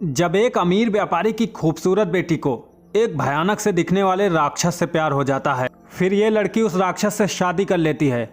जब एक अमीर व्यापारी की खूबसूरत बेटी को एक भयानक से दिखने वाले राक्षस से प्यार हो जाता है, फिर ये लड़की उस राक्षस से शादी कर लेती है।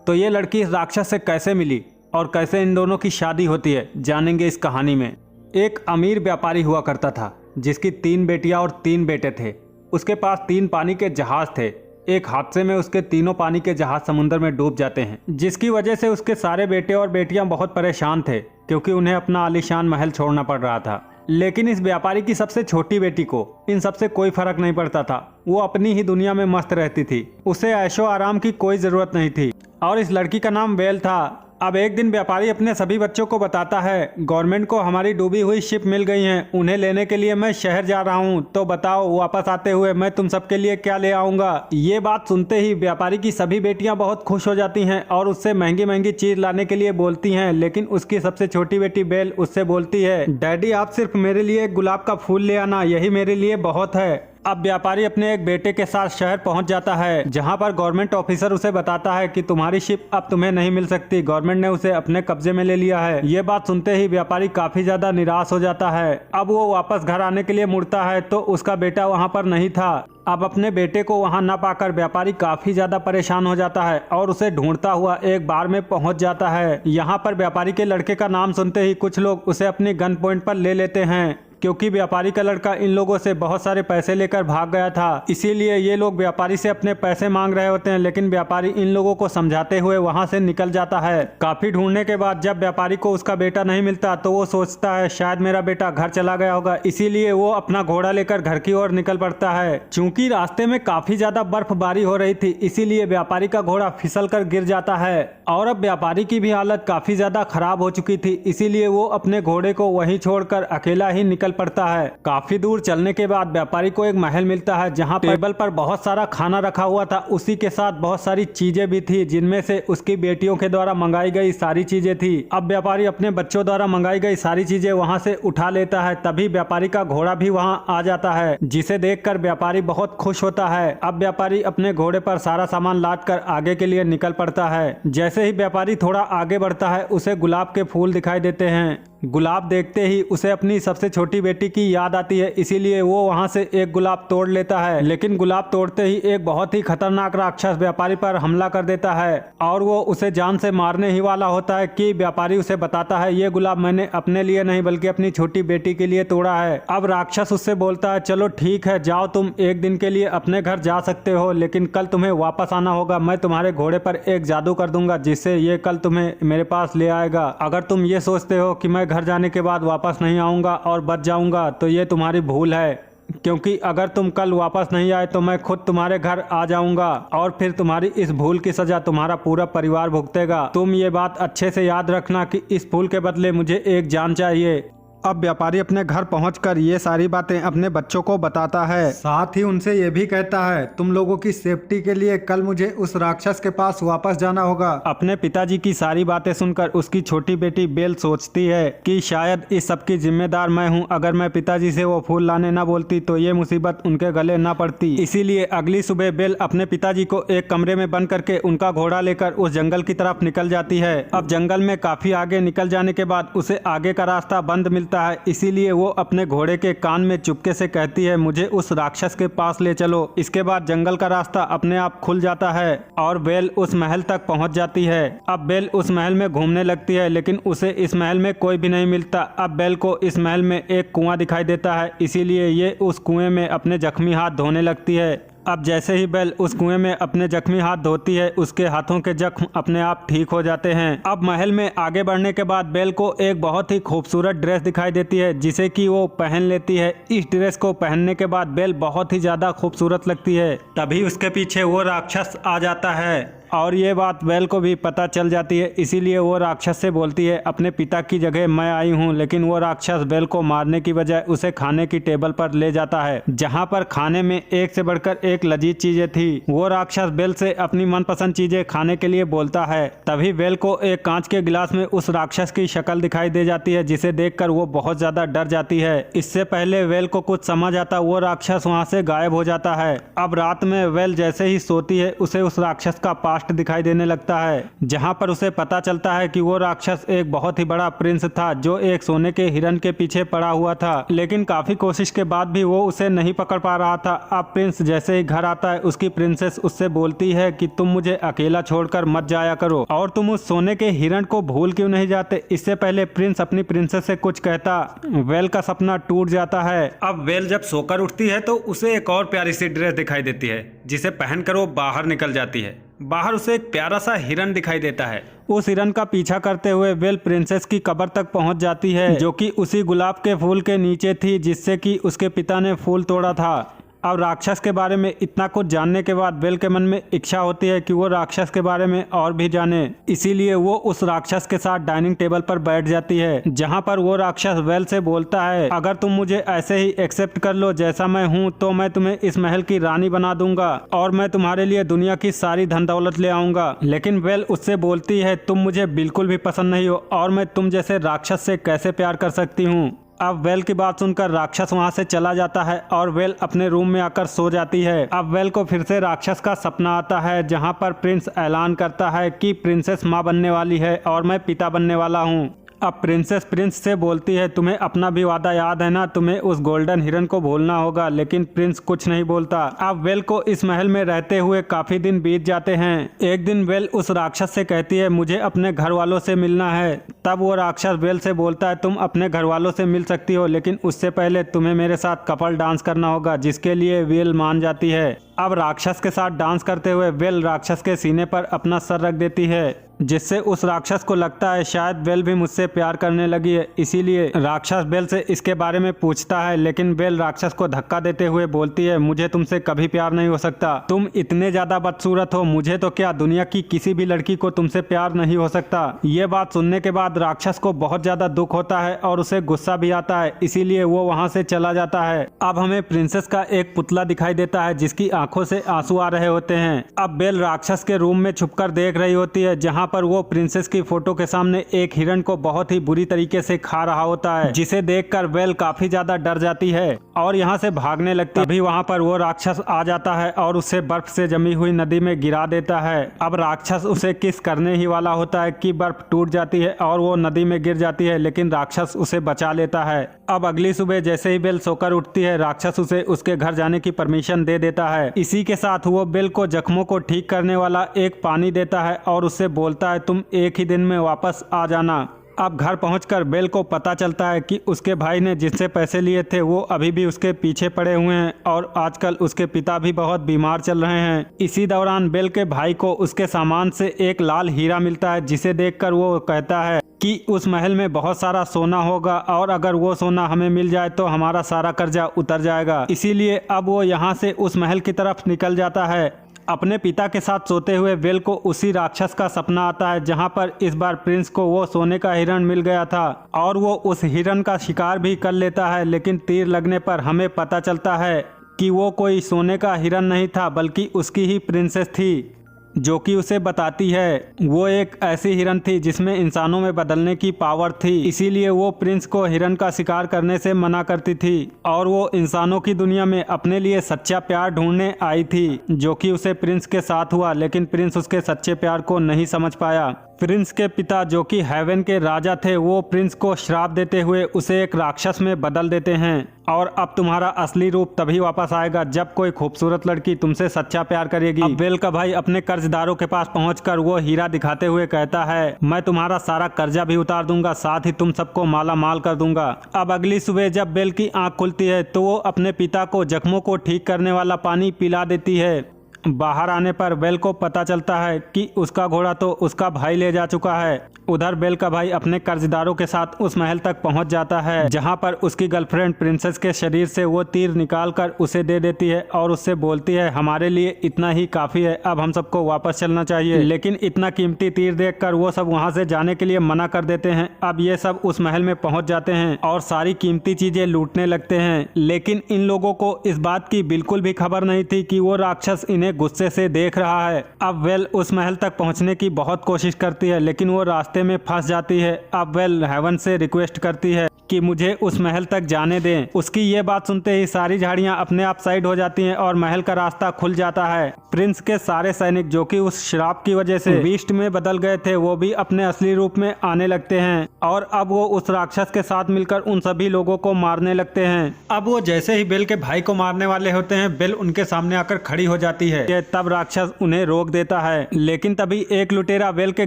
तो ये लड़की इस राक्षस से कैसे मिली और कैसे इन दोनों की शादी होती है, जानेंगे इस कहानी में। एक अमीर व्यापारी हुआ करता था जिसकी 3 बेटियां और 3 बेटे थे। उसके पास 3 पानी के जहाज थे। एक हादसे में उसके तीनों पानी के जहाज समुद्र में डूब जाते हैं, जिसकी वजह से उसके सारे बेटे और बेटियां बहुत परेशान थे क्योंकि उन्हें अपना आलीशान महल छोड़ना पड़ रहा था। लेकिन इस व्यापारी की सबसे छोटी बेटी को इन सबसे कोई फर्क नहीं पड़ता था। वो अपनी ही दुनिया में मस्त रहती थी, उसे ऐशो आराम की कोई जरूरत नहीं थी। और इस लड़की का नाम बेल था। अब एक दिन व्यापारी अपने सभी बच्चों को बताता है, गवर्नमेंट को हमारी डूबी हुई शिप मिल गई है, उन्हें लेने के लिए मैं शहर जा रहा हूँ। तो बताओ वापस आते हुए मैं तुम सबके लिए क्या ले आऊँगा। ये बात सुनते ही व्यापारी की सभी बेटियां बहुत खुश हो जाती हैं और उससे महंगी महंगी चीज लाने के लिए बोलती हैं। लेकिन उसकी सबसे छोटी बेटी बेल उससे बोलती है, डैडी आप सिर्फ मेरे लिए एक गुलाब का फूल ले आना, यही मेरे लिए बहुत है। अब व्यापारी अपने एक बेटे के साथ शहर पहुंच जाता है, जहां पर गवर्नमेंट ऑफिसर उसे बताता है कि तुम्हारी शिप अब तुम्हें नहीं मिल सकती, गवर्नमेंट ने उसे अपने कब्जे में ले लिया है। ये बात सुनते ही व्यापारी काफी ज्यादा निराश हो जाता है। अब वो वापस घर आने के लिए मुड़ता है तो उसका बेटा वहां पर नहीं था। अब अपने बेटे को वहां न पाकर व्यापारी काफी ज्यादा परेशान हो जाता है और उसे ढूंढता हुआ एक बार में पहुंच जाता है। यहाँ पर व्यापारी के लड़के का नाम सुनते ही कुछ लोग उसे अपनी गन पॉइंट पर ले लेते हैं, क्योंकि व्यापारी का लड़का इन लोगों से बहुत सारे पैसे लेकर भाग गया था। इसीलिए ये लोग व्यापारी से अपने पैसे मांग रहे होते हैं, लेकिन व्यापारी इन लोगों को समझाते हुए वहां से निकल जाता है। काफी ढूंढने के बाद जब व्यापारी को उसका बेटा नहीं मिलता तो वो सोचता है शायद मेरा बेटा घर चला गया होगा। इसीलिए वो अपना घोड़ा लेकर घर की ओर निकल पड़ता है। चूंकि रास्ते में काफी ज्यादा बर्फबारी हो रही थी, इसीलिए व्यापारी का घोड़ा फिसल कर गिर जाता है और अब व्यापारी की भी हालत काफी ज्यादा खराब हो चुकी थी। इसीलिए वो अपने घोड़े को वहीं छोड़कर अकेला ही निकल पड़ता है। काफी दूर चलने के बाद व्यापारी को एक महल मिलता है, जहां टेबल पर बहुत सारा खाना रखा हुआ था। उसी के साथ बहुत सारी चीजें भी थी, जिनमें से उसकी बेटियों के द्वारा मंगाई गई सारी चीजें थी। अब व्यापारी अपने बच्चों द्वारा मंगाई गई सारी चीजें वहां से उठा लेता है। तभी व्यापारी का घोड़ा भी वहां आ जाता है, जिसे देखकर व्यापारी बहुत खुश होता है। अब व्यापारी अपने घोड़े पर सारा सामान लाद कर आगे के लिए निकल पड़ता है। जैसे ही व्यापारी थोड़ा आगे बढ़ता है, उसे गुलाब के फूल दिखाई देते हैं। गुलाब देखते ही उसे अपनी सबसे छोटी बेटी की याद आती है, इसीलिए वो वहां से एक गुलाब तोड़ लेता है। लेकिन गुलाब तोड़ते ही एक बहुत ही खतरनाक राक्षस व्यापारी पर हमला कर देता है और वो उसे जान से मारने ही वाला होता है कि व्यापारी उसे बताता है, ये गुलाब मैंने अपने लिए नहीं बल्कि अपनी छोटी बेटी के लिए तोड़ा है। अब राक्षस उससे बोलता है, चलो ठीक है, जाओ तुम एक दिन के लिए अपने घर जा सकते हो, लेकिन कल तुम्हें वापस आना होगा। मैं तुम्हारे घोड़े पर एक जादू कर दूंगा जिससे ये कल तुम्हें मेरे पास ले आएगा। अगर तुम ये सोचते हो कि मैं घर जाने के बाद वापस नहीं आऊंगा और बच जाऊंगा तो ये तुम्हारी भूल है, क्योंकि अगर तुम कल वापस नहीं आए तो मैं खुद तुम्हारे घर आ जाऊंगा और फिर तुम्हारी इस भूल की सजा तुम्हारा पूरा परिवार भुगतेगा। तुम ये बात अच्छे से याद रखना कि इस भूल के बदले मुझे एक जान चाहिए। अब व्यापारी अपने घर पहुंचकर ये सारी बातें अपने बच्चों को बताता है, साथ ही उनसे ये भी कहता है, तुम लोगों की सेफ्टी के लिए कल मुझे उस राक्षस के पास वापस जाना होगा। अपने पिताजी की सारी बातें सुनकर उसकी छोटी बेटी बेल सोचती है कि शायद इस सब की जिम्मेदार मैं हूं। अगर मैं पिताजी से वो फूल लाने ना बोलती तो ये मुसीबत उनके गले ना पड़ती। इसीलिए अगली सुबह बेल अपने पिताजी को एक कमरे में बंद करके उनका घोड़ा लेकर उस जंगल की तरफ निकल जाती है। अब जंगल में काफी आगे निकल जाने के बाद उसे आगे का रास्ता बंद मिलता है, इसीलिए वो अपने घोड़े के कान में चुपके से कहती है, मुझे उस राक्षस के पास ले चलो। इसके बाद जंगल का रास्ता अपने आप खुल जाता है और बेल उस महल तक पहुंच जाती है। अब बेल उस महल में घूमने लगती है, लेकिन उसे इस महल में कोई भी नहीं मिलता। अब बेल को इस महल में एक कुआं दिखाई देता है, इसीलिए ये उस कुएं में अपने जख्मी हाथ धोने लगती है। अब जैसे ही बेल उस कुएं में अपने जख्मी हाथ धोती है, उसके हाथों के जख्म अपने आप ठीक हो जाते हैं। अब महल में आगे बढ़ने के बाद बेल को एक बहुत ही खूबसूरत ड्रेस दिखाई देती है, जिसे कि वो पहन लेती है। इस ड्रेस को पहनने के बाद बेल बहुत ही ज्यादा खूबसूरत लगती है। तभी उसके पीछे वो राक्षस आ जाता है और ये बात बेल को भी पता चल जाती है, इसीलिए वो राक्षस से बोलती है, अपने पिता की जगह मैं आई हूँ। लेकिन वो राक्षस बेल को मारने की बजाय उसे खाने की टेबल पर ले जाता है, जहाँ पर खाने में एक से बढ़कर एक लजीज चीजें थी। वो राक्षस बेल से अपनी मनपसंद चीजें खाने के लिए बोलता है। तभी बेल को एक कांच के गिलास में उस राक्षस की शक्ल दिखाई दे जाती है, जिसे देखकर वो बहुत ज्यादा डर जाती है। इससे पहले बेल को कुछ समझ आता, वो राक्षस वहाँ से गायब हो जाता है। अब रात में बेल जैसे ही सोती है, उसे उस राक्षस का पास्ट पास्ट दिखाई देने लगता है, जहां पर उसे पता चलता है कि वो राक्षस एक बहुत ही बड़ा प्रिंस था जो एक सोने के हिरन के पीछे पड़ा हुआ था, लेकिन काफी कोशिश के बाद भी वो उसे नहीं पकड़ पा रहा था। अब प्रिंस जैसे ही घर आता है, उसकी प्रिंसेस उससे बोलती है कि तुम मुझे अकेला छोड़कर मत जाया करो, और तुम उस सोने के हिरन को भूल क्यों नहीं जाते। इससे पहले प्रिंस अपनी प्रिंसेस से कुछ कहता, वेल का सपना टूट जाता है। अब वेल जब सोकर उठती है तो उसे एक और प्यारी सी ड्रेस दिखाई देती है, जिसे पहनकर वो बाहर निकल जाती है। बाहर उसे एक प्यारा सा हिरन दिखाई देता है। उस हिरन का पीछा करते हुए वेल प्रिंसेस की कब्र तक पहुंच जाती है, जो कि उसी गुलाब के फूल के नीचे थी जिससे कि उसके पिता ने फूल तोड़ा था। अब राक्षस के बारे में इतना कुछ जानने के बाद वेल के मन में इच्छा होती है कि वो राक्षस के बारे में और भी जाने। इसीलिए वो उस राक्षस के साथ डाइनिंग टेबल पर बैठ जाती है, जहां पर वो राक्षस वेल से बोलता है, अगर तुम मुझे ऐसे ही एक्सेप्ट कर लो जैसा मैं हूं, तो मैं तुम्हें इस महल की रानी बना दूंगा और मैं तुम्हारे लिए दुनिया की सारी धन दौलत ले आऊंगा। लेकिन वेल उससे बोलती है, तुम मुझे बिल्कुल भी पसंद नहीं हो और मैं तुम जैसे राक्षस से कैसे प्यार कर सकती हूँ। अब वेल की बात सुनकर राक्षस वहां से चला जाता है और वेल अपने रूम में आकर सो जाती है। अब वेल को फिर से राक्षस का सपना आता है, जहां पर प्रिंस ऐलान करता है कि प्रिंसेस माँ बनने वाली है और मैं पिता बनने वाला हूं। अब प्रिंसेस प्रिंस से बोलती है, तुम्हें अपना भी वादा याद है ना, तुम्हें उस गोल्डन हिरन को भूलना होगा। लेकिन प्रिंस कुछ नहीं बोलता। अब वेल को इस महल में रहते हुए काफी दिन बीत जाते हैं। एक दिन वेल उस राक्षस से कहती है, मुझे अपने घर वालों से मिलना है। तब वो राक्षस वेल से बोलता है, तुम अपने घर वालों से मिल सकती हो, लेकिन उससे पहले तुम्हें मेरे साथ कपल डांस करना होगा, जिसके लिए वेल मान जाती है। अब राक्षस के साथ डांस करते हुए वेल राक्षस के सीने पर अपना सर रख देती है, जिससे उस राक्षस को लगता है शायद बेल भी मुझसे प्यार करने लगी है। इसीलिए राक्षस बेल से इसके बारे में पूछता है, लेकिन बेल राक्षस को धक्का देते हुए बोलती है, मुझे तुमसे कभी प्यार नहीं हो सकता, तुम इतने ज्यादा बदसूरत हो, मुझे तो क्या दुनिया की किसी भी लड़की को तुमसे प्यार नहीं हो सकता। ये बात सुनने के बाद राक्षस को बहुत ज्यादा दुख होता है और उसे गुस्सा भी आता है, इसीलिए वो वहाँ से चला जाता है। अब हमें प्रिंसेस का एक पुतला दिखाई देता है जिसकी आंखों से आंसू आ रहे होते हैं। अब बेल राक्षस के रूम में छुपकर देख रही होती है, जहां पर वो प्रिंसेस की फोटो के सामने एक हिरन को बहुत ही बुरी तरीके से खा रहा होता है, जिसे देखकर बेल काफी ज्यादा डर जाती है और यहां से भागने लगती है। तभी वहां पर वो राक्षस आ जाता है और उसे बर्फ से जमी हुई नदी में गिरा देता है। अब राक्षस उसे किस करने ही वाला होता है कि बर्फ टूट जाती है और वो नदी में गिर जाती है, लेकिन राक्षस उसे बचा लेता है। अब अगली सुबह जैसे ही बेल सोकर उठती है, राक्षस उसे उसके घर जाने की परमिशन दे देता है। इसी के साथ वो बेल को जख्मों को ठीक करने वाला एक पानी देता है और उससे बोलता है, तुम एक ही दिन में वापस आ जाना। अब घर पहुंचकर बेल को पता चलता है कि उसके भाई ने जिससे पैसे लिए थे वो अभी भी उसके पीछे पड़े हुए हैं और आजकल उसके पिता भी बहुत बीमार चल रहे हैं। इसी दौरान बेल के भाई को उसके सामान से एक लाल हीरा मिलता है, जिसे देखकर वो कहता है कि उस महल में बहुत सारा सोना होगा और अगर वो सोना हमें मिल जाए तो हमारा सारा कर्जा उतर जाएगा। इसीलिए अब वो यहाँ से उस महल की तरफ निकल जाता है। अपने पिता के साथ सोते हुए वेल को उसी राक्षस का सपना आता है, जहां पर इस बार प्रिंस को वो सोने का हिरन मिल गया था और वो उस हिरन का शिकार भी कर लेता है। लेकिन तीर लगने पर हमें पता चलता है कि वो कोई सोने का हिरन नहीं था, बल्कि उसकी ही प्रिंसेस थी, जो कि उसे बताती है वो एक ऐसी हिरन थी जिसमें इंसानों में बदलने की पावर थी। इसीलिए वो प्रिंस को हिरन का शिकार करने से मना करती थी और वो इंसानों की दुनिया में अपने लिए सच्चा प्यार ढूंढने आई थी, जो कि उसे प्रिंस के साथ हुआ। लेकिन प्रिंस उसके सच्चे प्यार को नहीं समझ पाया। प्रिंस के पिता, जो कि हेवन के राजा थे, वो प्रिंस को श्राप देते हुए उसे एक राक्षस में बदल देते हैं और अब तुम्हारा असली रूप तभी वापस आएगा जब कोई खूबसूरत लड़की तुमसे सच्चा प्यार करेगी। अब बेल का भाई अपने कर्जदारों के पास पहुंचकर वो हीरा दिखाते हुए कहता है, मैं तुम्हारा सारा कर्जा भी उतार दूंगा, साथ ही तुम सबको माला माल कर दूंगा। अब अगली सुबह जब बेल की आंख खुलती है तो वो अपने पिता को जख्मों को ठीक करने वाला पानी पिला देती है। बाहर आने पर बेल को पता चलता है कि उसका घोड़ा तो उसका भाई ले जा चुका है। उधर बेल का भाई अपने कर्जदारों के साथ उस महल तक पहुंच जाता है, जहां पर उसकी गर्लफ्रेंड प्रिंसेस के शरीर से वो तीर निकालकर उसे दे देती है और उससे बोलती है, हमारे लिए इतना ही काफी है, अब हम सबको वापस चलना चाहिए। लेकिन इतना कीमती तीर देखकर वो सब वहां से जाने के लिए मना कर देते हैं। अब ये सब उस महल में पहुंच जाते हैं और सारी कीमती चीजें लूटने लगते हैं। लेकिन इन लोगों को इस बात की बिल्कुल भी खबर नहीं थी कि वो राक्षस इन्हें उन्हें गुस्से से देख रहा है। अब वेल उस महल तक पहुंचने की बहुत कोशिश करती है, लेकिन वो रास्ते में फंस जाती है। अब वेल हेवन से रिक्वेस्ट करती है कि मुझे उस महल तक जाने दें। उसकी ये बात सुनते ही सारी झाड़ियां अपने आप साइड हो जाती हैं और महल का रास्ता खुल जाता है। प्रिंस के सारे सैनिक जो कि उस श्राप की वजह से बीस्ट में बदल गए थे, वो भी अपने असली रूप में आने लगते हैं और अब वो उस राक्षस के साथ मिलकर उन सभी लोगों को मारने लगते हैं। अब वो जैसे ही बेल के भाई को मारने वाले होते हैं, बेल उनके सामने आकर खड़ी हो जाती है। तब राक्षस उन्हें रोक देता है, लेकिन तभी एक लुटेरा बेल के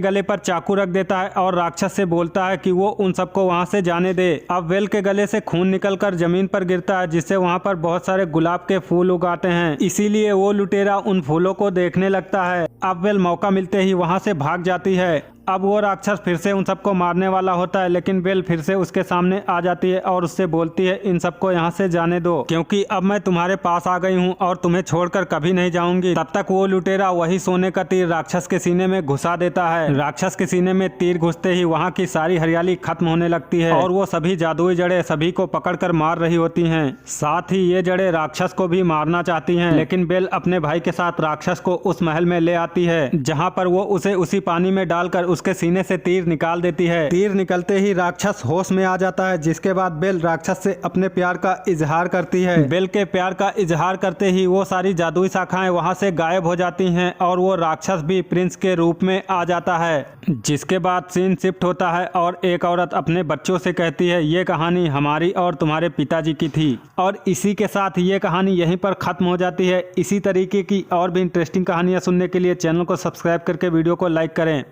गले पर चाकू रख देता है और राक्षस से बोलता है कि वो उन सबको वहां से जाने दे। अब वेल के गले से खून निकलकर जमीन पर गिरता है, जिससे वहां पर बहुत सारे गुलाब के फूल उगाते हैं। इसीलिए वो लुटेरा उन फूलों को देखने लगता है। अब वेल मौका मिलते ही वहां से भाग जाती है। अब वो राक्षस फिर से उन सबको मारने वाला होता है, लेकिन बेल फिर से उसके सामने आ जाती है और उससे बोलती है इन सबको यहाँ से जाने दो, क्योंकि अब मैं तुम्हारे पास आ गई हूँ और तुम्हें छोड़कर कभी नहीं जाऊंगी। तब तक वो लुटेरा वही सोने का तीर राक्षस के सीने में घुसा देता है। राक्षस के सीने में तीर घुसते ही वहाँ की सारी हरियाली खत्म होने लगती है और वो सभी जादुई जड़ें सभी को पकड़कर मार रही होती हैं। साथ ही ये जड़ें राक्षस को भी मारना चाहती हैं, लेकिन बेल अपने भाई के साथ राक्षस को उस महल में ले आती है, जहाँ पर वो उसे उसी पानी में डालकर उसके सीने से तीर निकाल देती है। तीर निकलते ही राक्षस होश में आ जाता है, जिसके बाद बेल राक्षस से अपने प्यार का इजहार करती है। बेल के प्यार का इजहार करते ही वो सारी जादुई शाखाएं वहां से गायब हो जाती हैं और वो राक्षस भी प्रिंस के रूप में आ जाता है। जिसके बाद सीन शिफ्ट होता है और एक औरत अपने बच्चों से कहती है ये कहानी हमारी और तुम्हारे पिताजी की थी। और इसी के साथ ये कहानी यहीं पर खत्म हो जाती है। इसी तरीके की और भी इंटरेस्टिंग कहानियां सुनने के लिए चैनल को सब्सक्राइब करके वीडियो को लाइक करें।